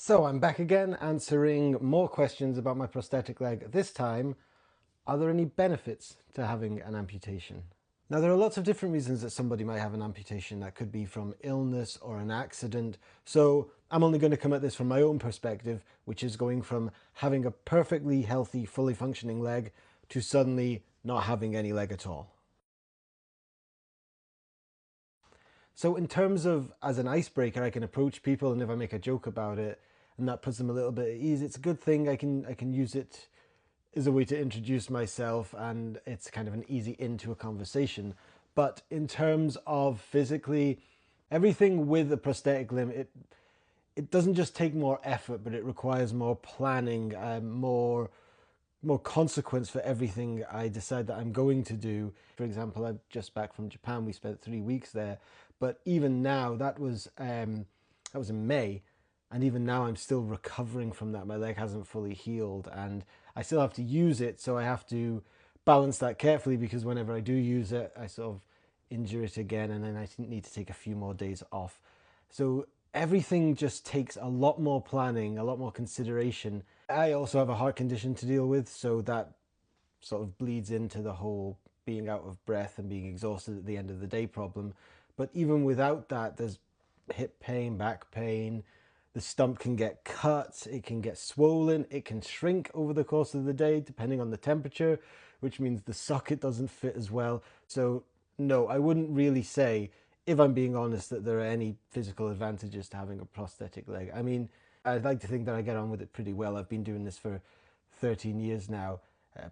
So I'm back again answering more questions about my prosthetic leg. This time, are there any benefits to having an amputation? Now, there are lots of different reasons that somebody might have an amputation. That could be from illness or an accident. So I'm only going to come at this from my own perspective, which is going from having a perfectly healthy, fully functioning leg to suddenly not having any leg at all. So in terms of as an icebreaker, I can approach people, and if I make a joke about it and that puts them a little bit at ease, it's a good thing. I can use it as a way to introduce myself, and it's kind of an easy into a conversation. But in terms of physically, everything with a prosthetic limb, it doesn't just take more effort, but it requires more planning, more consequence for everything I decide that I'm going to do. For example, I'm just back from Japan. We spent 3 weeks there, but even now, that was in May, and even now I'm still recovering from that. My leg hasn't fully healed, and I still have to use it, so I have to balance that carefully, because whenever I do use it, I sort of injure it again, and then I need to take a few more days off. So everything just takes a lot more planning, a lot more consideration. I also have a heart condition to deal with, so that sort of bleeds into the whole being out of breath and being exhausted at the end of the day problem. But even without that, there's hip pain, back pain. The stump can get cut, it can get swollen, it can shrink over the course of the day depending on the temperature, which means the socket doesn't fit as well. So no, I wouldn't really say, if I'm being honest, that there are any physical advantages to having a prosthetic leg. I mean, I'd like to think that I get on with it pretty well. I've been doing this for 13 years now,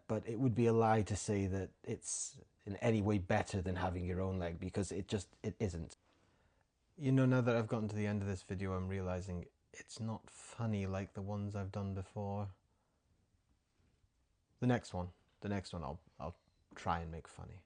but it would be a lie to say that it's in any way better than having your own leg, because it isn't. You know, now that I've gotten to the end of this video, I'm realizing it's not funny like the ones I've done before. The next one I'll try and make funny.